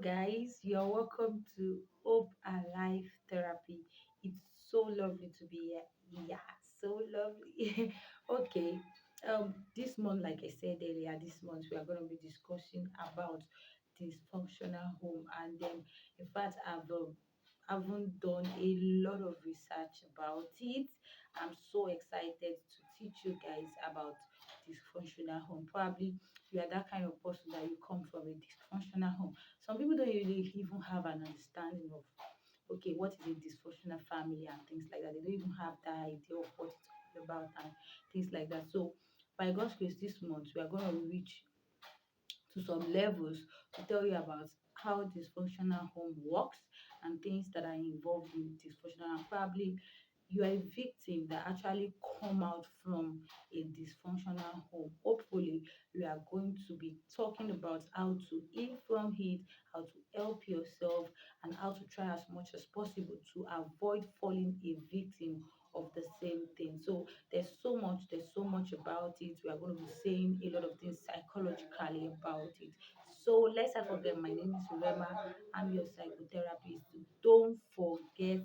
guys. You're welcome to Hope Alive Therapy. It's so lovely to be here. Yeah, so lovely. Okay. This month, like I said earlier, this month we are going to be discussing about dysfunctional home, and then in fact, haven't done a lot of research about it. I'm so excited to teach you guys about dysfunctional home. Probably you are that kind of person that you come from a dysfunctional home. Some people don't really even have an understanding of okay, what is a dysfunctional family and things like that. They don't even have that idea of what it's all about and things like that. So by God's grace, this month we are going to reach to some levels to tell you about how dysfunctional home works and things that are involved in dysfunctional, and probably you are a victim that actually come out from a dysfunctional home. Hopefully we are going to be talking about how to heal from it, how to help yourself, and how to try as much as possible to avoid falling a victim of the same thing. So there's so much about it. We are going to be saying a lot of things psychologically about it. So let's not forget, my name is Rema. I'm your psychotherapist. Don't forget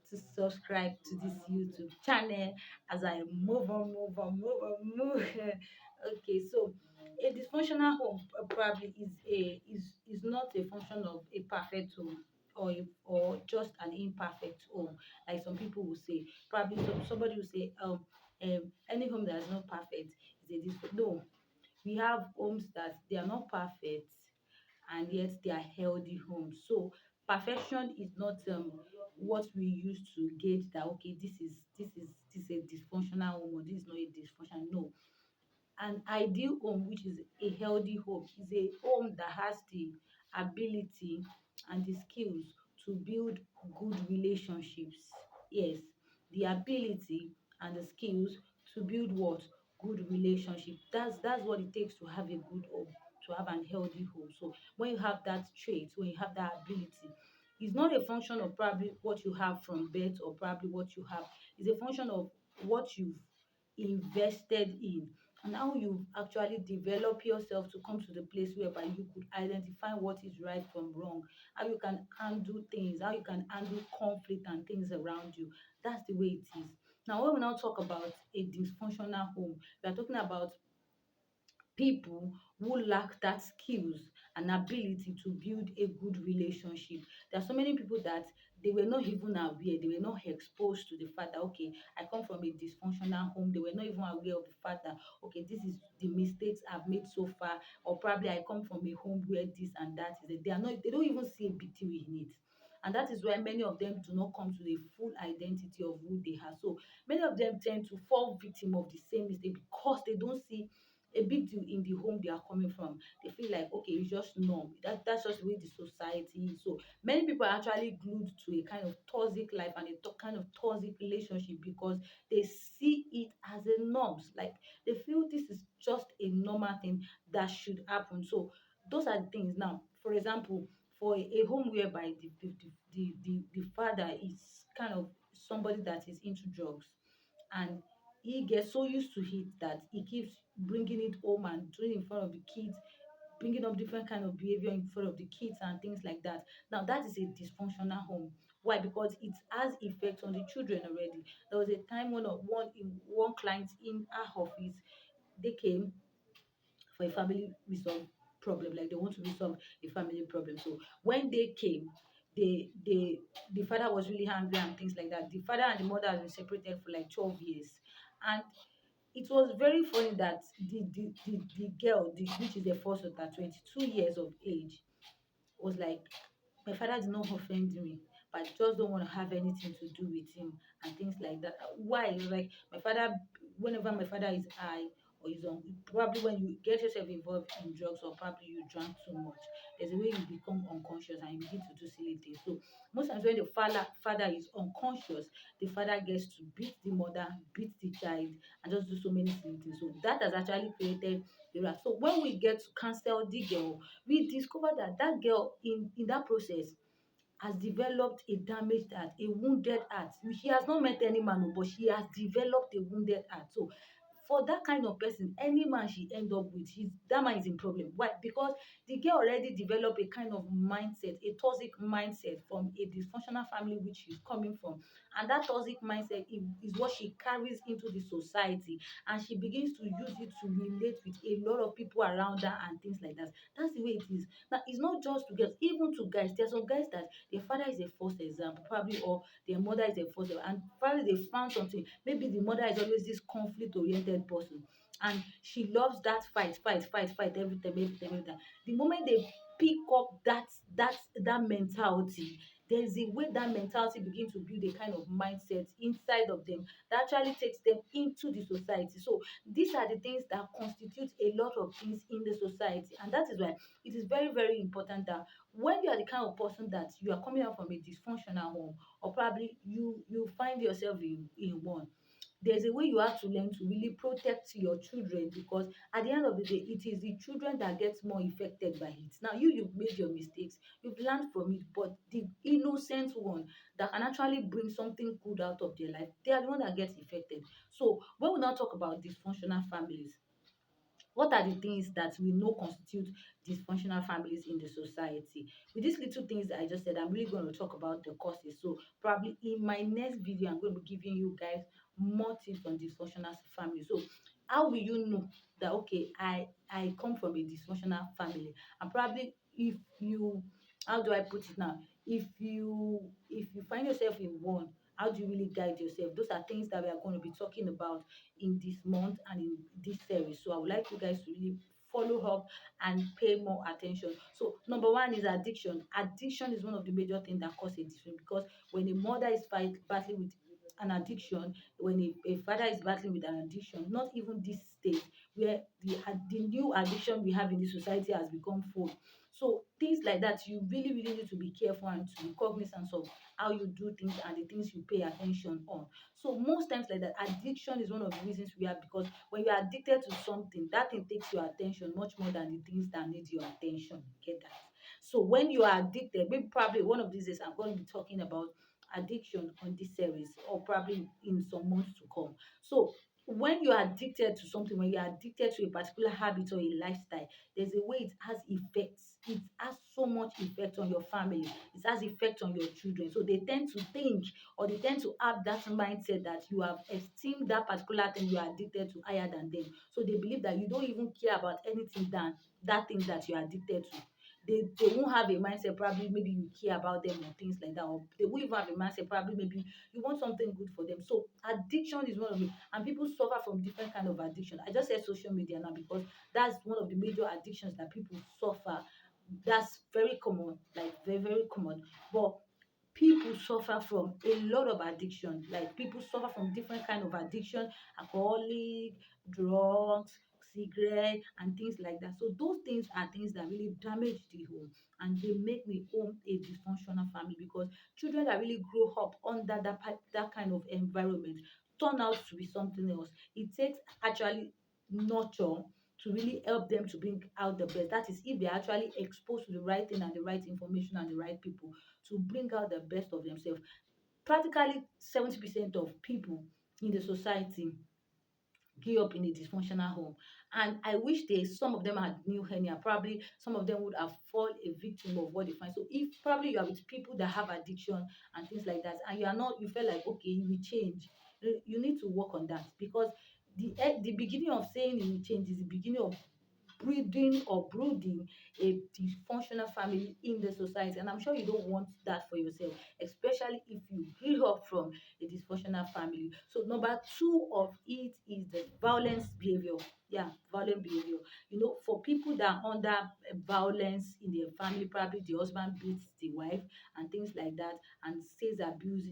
to subscribe to this YouTube channel as I move. Okay, so a dysfunctional home probably is not a function of a perfect home or just an imperfect home, like some people will say. Probably somebody will say any home that is not perfect is a no. We have homes that they are not perfect and yet they are healthy homes. So perfection is not what we use to gauge that okay, this is a dysfunctional home or this is not a dysfunctional. No, an ideal home, which is a healthy home, is a home that has the ability and the skills to build good relationships. Yes, the ability and the skills to build what? Good relationship. That's what it takes to have a good home, to have an healthy home. So when you have that trait, when you have that ability, it's not a function of probably what you have from birth or probably what you have. It's a function of what you've invested in and how you actually develop yourself to come to the place whereby you could identify what is right from wrong, how you can handle things, how you can handle conflict and things around you. That's the way it is. Now, when we now talk about a dysfunctional home, we are talking about people who lack that skills and ability to build a good relationship. There are so many people that they were not even aware, they were not exposed to the fact that okay, I come from a dysfunctional home. They were not even aware of the fact that okay, this is the mistakes I've made so far, or probably I come from a home where this and that is it. They are not, they don't even see a big deal in it. And that is why many of them do not come to the full identity of who they are. So many of them tend to fall victim of the same mistake because they don't see a big deal in the home they are coming from. They feel like okay, it's just norm. That's just the way the society is. So many people are actually glued to a kind of toxic life and a kind of toxic relationship because they see it as a norms. Like they feel this is just a normal thing that should happen. So those are the things. Now, for example, for a home whereby the father is kind of somebody that is into drugs, and he gets so used to it that he keeps bringing it home and doing it in front of the kids, bringing up different kind of behavior in front of the kids and things like that. Now that is a dysfunctional home. Why? Because it has effect on the children already. There was a time when one client in our office, they came for a family resolve problem, like they want to resolve a family problem. So when they came, the father was really angry and things like that. The father and the mother have been separated for like 12 years, and it was very funny that the girl, which is the first daughter, 22 years of age, was like, my father did not offend me, but I just don't want to have anything to do with him and things like that. Why? It was like my father, whenever my father is high or is on, probably when you get yourself involved in drugs or probably you drank too much, there's a way you become unconscious and you begin to do silly things. So most times when the father is unconscious, the father gets to beat the mother, beat the child, and just do so many silly things. So that has actually created the rat. So when we get to cancel the girl, we discover that that girl in that process has developed a damaged heart, a wounded heart. She has not met any man, oh, but she has developed a wounded heart. So for that kind of person, any man she end up with, that man is in problem. Why? Because the girl already developed a kind of mindset, a toxic mindset from a dysfunctional family which she's coming from, and that toxic mindset is what she carries into the society, and she begins to use it to relate with a lot of people around her and things like that. That's the way it is. Now, it's not just to girls, even to guys. There are some guys that their father is a first example, probably, or their mother is a first example, and probably they found something. Maybe the mother is always this conflict oriented person, and she loves that fight every time, every time, every time. The moment they pick up that mentality, there's a way that mentality begins to build a kind of mindset inside of them that actually takes them into the society. So these are the things that constitute a lot of things in the society, and that is why it is very, very important that when you are the kind of person that you are coming out from a dysfunctional home, or probably you find yourself in one, there's a way you have to learn to really protect your children, because at the end of the day, it is the children that gets more affected by it. Now, you've made your mistakes, you've learned from it, but the innocent one that can actually bring something good out of their life, they are the one that gets affected. So when we now talk about dysfunctional families, what are the things that we know constitute dysfunctional families in the society? With these little things that I just said, I'm really going to talk about the causes. So probably in my next video, I'm going to be giving you guys more tips on dysfunctional families. So how will you know that, okay, I come from a dysfunctional family? And probably, if you, how do I put it now, if you find yourself in one, how do you really guide yourself? Those are things that we are going to be talking about in this month and in this series. So I would like you guys to really follow up and pay more attention. So number one is addiction. Addiction is one of the major things that cause addiction, because when a mother is battling with an addiction, when a father is battling with an addiction, not even this state where the new addiction we have in this society has become full. So things like that, you really, really need to be careful and to be cognizant of how you do things and the things you pay attention on. So most times like that, addiction is one of the reasons we have, because when you're addicted to something, that thing takes your attention much more than the things that need your attention. Get that? So when you are addicted, maybe probably one of these days I'm going to be talking about addiction on this series, or probably in some months to come. So when you are addicted to something, when you are addicted to a particular habit or a lifestyle, there's a way it has effects. It has so much effect on your family. It has effect on your children. So they tend to think, or they tend to have that mindset that you have esteemed that particular thing you are addicted to higher than them. So they believe that you don't even care about anything than that thing that you are addicted to. They won't have a mindset, probably maybe you care about them or things like that, or they won't even have a mindset, probably maybe you want something good for them. So addiction is one of it, and people suffer from different kind of addiction. I just said social media now because that's one of the major addictions that people suffer. That's very common, like very, very common. But people suffer from a lot of addiction. Like people suffer from different kind of addiction, alcoholic, drugs, cigarette, and things like that. So those things are things that really damage the home, and they make the home a dysfunctional family, because children that really grow up under that kind of environment turn out to be something else. It takes actually nurture to really help them to bring out the best. That is, if they're actually exposed to the right thing and the right information and the right people to bring out the best of themselves. Practically 70% of people in the society grew up in a dysfunctional home. And I wish some of them had new hernia. Probably some of them would have fallen a victim of what they find. So if probably you are with people that have addiction and things like that, and you are not, you feel like, okay, you will change. You need to work on that, because the beginning of saying you will change is the beginning of breeding or brooding a dysfunctional family in the society. And I'm sure you don't want that for yourself, especially if you grew up from a dysfunctional family. So number two of it is the violence behavior. Yeah, violent behavior. For people that are under violence in their family, probably the husband beats the wife and things like that, and says abuse.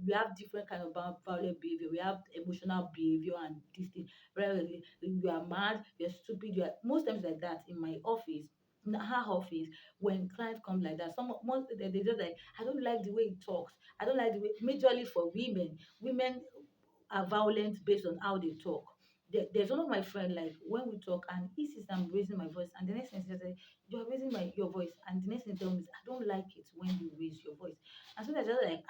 We have different kind of violent behavior. We have emotional behavior and this thing. Very, you are mad, you're stupid, you are most times like that in my office. In her office, when clients come like that, most they just like, I don't like the way he talks. I don't like the way. Majorly for women, women are violent based on how they talk. There's one of my friend, like when we talk and he sees I'm raising my voice, and the next thing he says, you're raising your voice, and the next thing he tells me is, I don't like it when you raise your voice. And so I just like,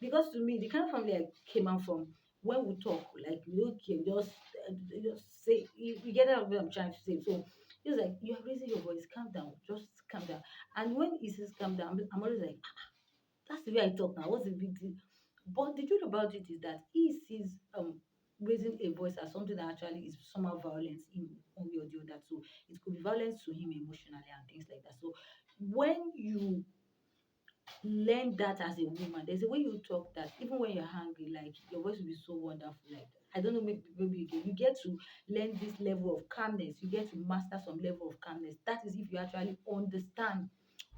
because to me, the kind of family I came out from, when we talk, like okay, just say you get what I'm trying to say. So he's like, you are raising your voice, calm down, just calm down. And when he says calm down, I'm always like, that's the way I talk now. What's the big deal? But the truth about it is that he sees raising a voice as something that actually is somehow violence in one way or the other. So it could be violence to him emotionally and things like that. So when you learn that as a woman, there's a way you talk that even when you're hungry, like your voice will be so wonderful. Like I don't know, maybe you get to learn this level of calmness. You get to master some level of calmness. That is if you actually understand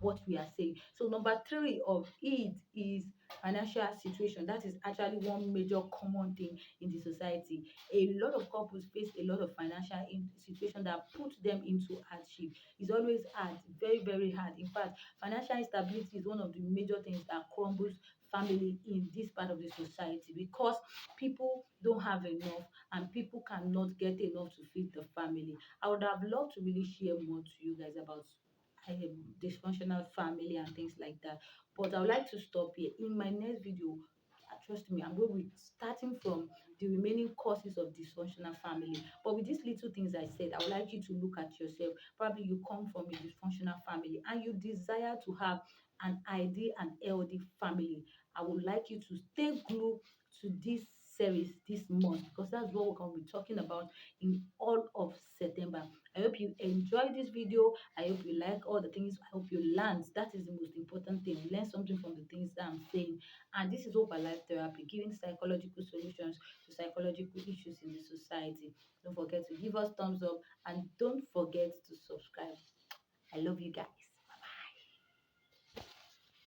what we are saying. So number three of it is financial situation. That is actually one major common thing in the society. A lot of couples face a lot of financial situation that put them into hardship. It's always hard, very, very hard. In fact, financial instability is one of the major things that crumbles family in this part of the society because people don't have enough and people cannot get enough to feed the family. I would have loved to really share more to you guys about dysfunctional family and things like that. But I would like to stop here. In my next video, trust me, I'm going with starting from the remaining causes of dysfunctional family. But with these little things I said, I would like you to look at yourself. Probably you come from a dysfunctional family and you desire to have an ideal and healthy family. I would like you to stay glued to this series this month because that's what we're going to be talking about in all of September. I hope you enjoyed this video. I hope you like all the things. I hope you learned. That is the most important thing. Learn something from the things that I'm saying. And this is Hope Alive Therapy, giving psychological solutions to psychological issues in the society. Don't forget to give us thumbs up and don't forget to subscribe. I love you guys.